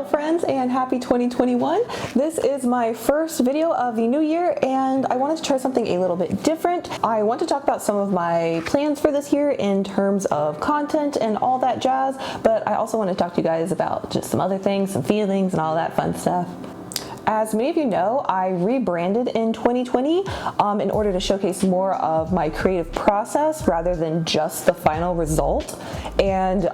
Hello friends and happy 2021. This is my first video of the new year and I wanted to try something a little bit different. I want to talk about some of my plans for this year in terms of content and all that jazz, but I also want to talk to you guys about just some other things, some feelings and all that fun stuff. As many of you know, I rebranded in 2020 in order to showcase more of my creative process rather than just the final result. And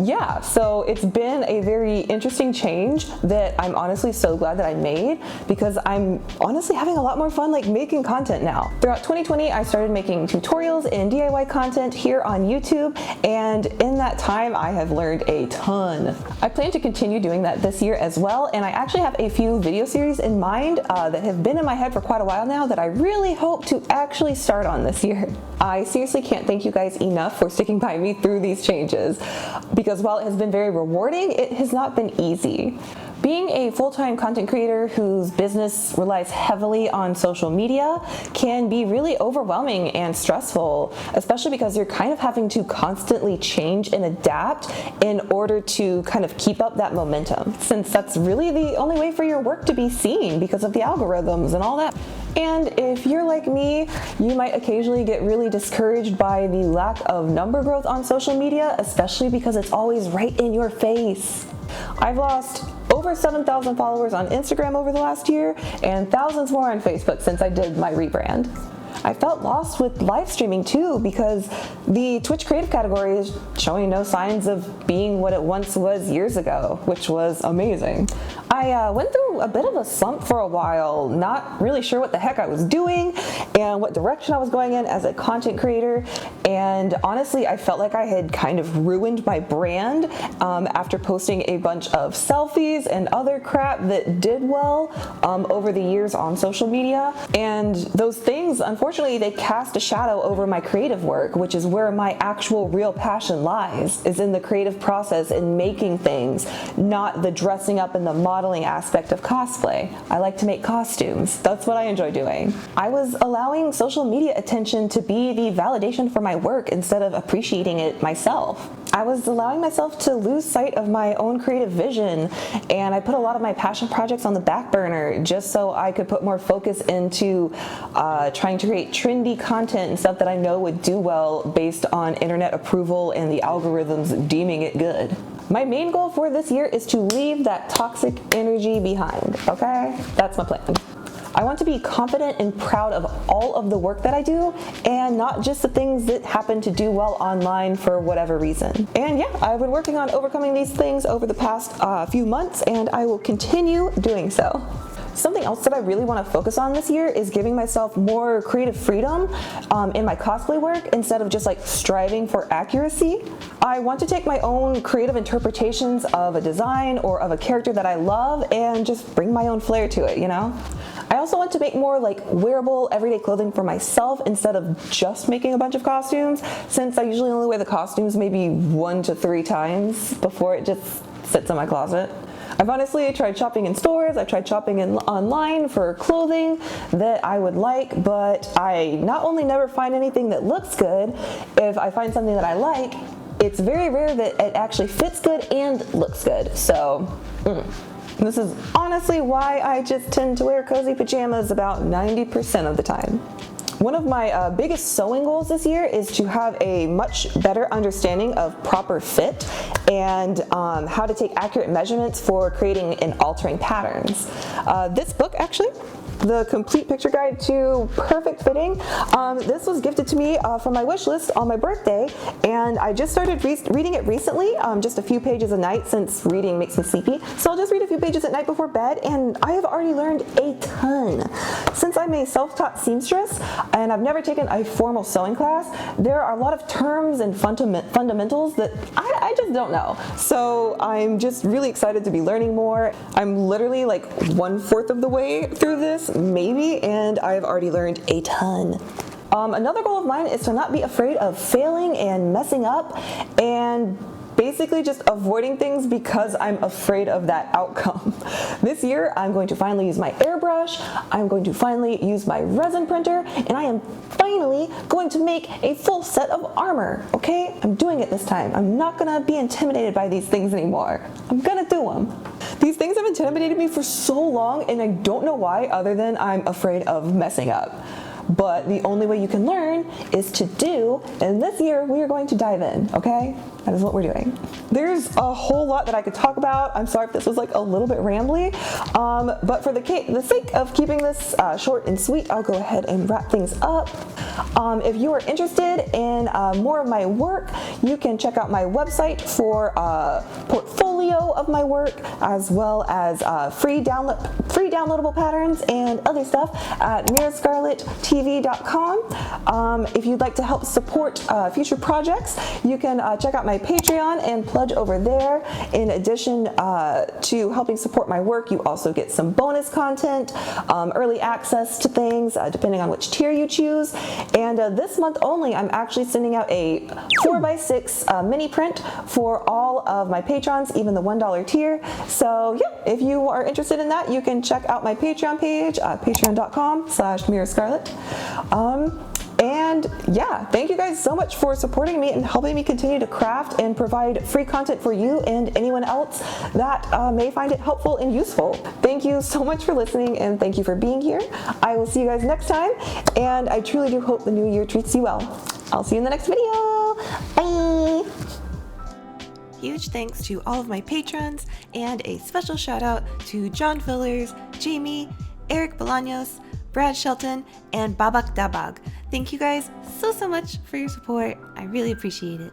yeah, so it's been a very interesting change that I'm honestly so glad that I made, because I'm honestly having a lot more fun making content now. Throughout 2020, I started making tutorials and DIY content here on YouTube, and in that time I have learned a ton. I plan to continue doing that this year as well, and I actually have a few video series in mind that have been in my head for quite a while now that I really hope to actually start on this year. I seriously can't thank you guys enough for sticking by me through these changes, because while it has been very rewarding, it has not been easy. Being a full-time content creator whose business relies heavily on social media can be really overwhelming and stressful, especially because you're kind of having to constantly change and adapt in order to kind of keep up that momentum, since that's really the only way for your work to be seen because of the algorithms and all that. And if you're like me, you might occasionally get really discouraged by the lack of number growth on social media, especially because it's always right in your face. I've lost over 7,000 followers on Instagram over the last year and thousands more on Facebook since I did my rebrand. I felt lost with live streaming too, because the Twitch creative category is showing no signs of being what it once was years ago, which was amazing. I went through a bit of a slump for a while, not really sure what the heck I was doing and what direction I was going in as a content creator, and honestly I felt like I had kind of ruined my brand after posting a bunch of selfies and other crap that did well over the years on social media, and those things, unfortunately, they cast a shadow over my creative work, which is where my actual real passion lies, is in the creative process and making things, not the dressing up and the modeling aspect of cosplay. I like to make costumes. That's what I enjoy doing. I was allowing social media attention to be the validation for my work instead of appreciating it myself. I was allowing myself to lose sight of my own creative vision, and I put a lot of my passion projects on the back burner just so I could put more focus into trying to create trendy content and stuff that I know would do well based on internet approval and the algorithms deeming it good. My main goal for this year is to leave that toxic energy behind, okay? That's my plan. I want to be confident and proud of all of the work that I do, and not just the things that happen to do well online for whatever reason. And yeah, I've been working on overcoming these things over the past few months, and I will continue doing so. Something else that I really want to focus on this year is giving myself more creative freedom in my cosplay work instead of just striving for accuracy. I want to take my own creative interpretations of a design or of a character that I love and just bring my own flair to it, you know? I also want to make more wearable everyday clothing for myself instead of just making a bunch of costumes, since I usually only wear the costumes maybe 1 to 3 times before it just sits in my closet. I've honestly tried shopping in stores, I've tried shopping online for clothing that I would like, but I not only never find anything that looks good, if I find something that I like, it's very rare that it actually fits good and looks good. So, this is honestly why I just tend to wear cozy pajamas about 90% of the time. One of my biggest sewing goals this year is to have a much better understanding of proper fit and how to take accurate measurements for creating and altering patterns. This book, actually, The Complete Picture Guide to Perfect Fitting, this was gifted to me from my wish list on my birthday, and I just started reading it recently, just a few pages a night since reading makes me sleepy. So I'll just read a few pages at night before bed, and I have already learned a ton. Since I'm a self-taught seamstress and I've never taken a formal sewing class, there are a lot of terms and fundamentals that I just don't know. So I'm just really excited to be learning more. I'm literally 1/4 of the way through this, maybe, and I've already learned a ton. Another goal of mine is to not be afraid of failing and messing up and basically just avoiding things because I'm afraid of that outcome. This year, I'm going to finally use my airbrush, I'm going to finally use my resin printer, and I am finally going to make a full set of armor, okay? I'm doing it this time. I'm not gonna be intimidated by these things anymore. I'm gonna do them. These things have intimidated me for so long, and I don't know why other than I'm afraid of messing up. But the only way you can learn is to do, and this year we are going to dive in, okay? That is what we're doing. There's a whole lot that I could talk about. I'm sorry if this was like a little bit rambly, but for the sake of keeping this short and sweet, I'll go ahead and wrap things up. If you are interested in more of my work, you can check out my website for a portfolio of my work, as well as free downloadable patterns and other stuff at mirrorscarlettv.com. If you'd like to help support future projects, you can check out my Patreon and pledge over there. In addition to helping support my work, you also get some bonus content, early access to things, depending on which tier you choose. And this month only, I'm actually sending out a 4x6 mini print for all of my patrons, even the $1 tier. So yeah, if you are interested in that, you can check out my Patreon page, patreon.com/mirrorscarlett. And yeah, thank you guys so much for supporting me and helping me continue to craft and provide free content for you and anyone else that may find it helpful and useful. Thank you so much for listening, and thank you for being here. I will see you guys next time, and I truly do hope the new year treats you well. I'll see you in the next video. Bye! Huge thanks to all of my patrons, and a special shout out to John Fillers, Jamie, Eric Bolaños, Brad Shelton, and Babak Dabag. Thank you guys so much for your support. I really appreciate it.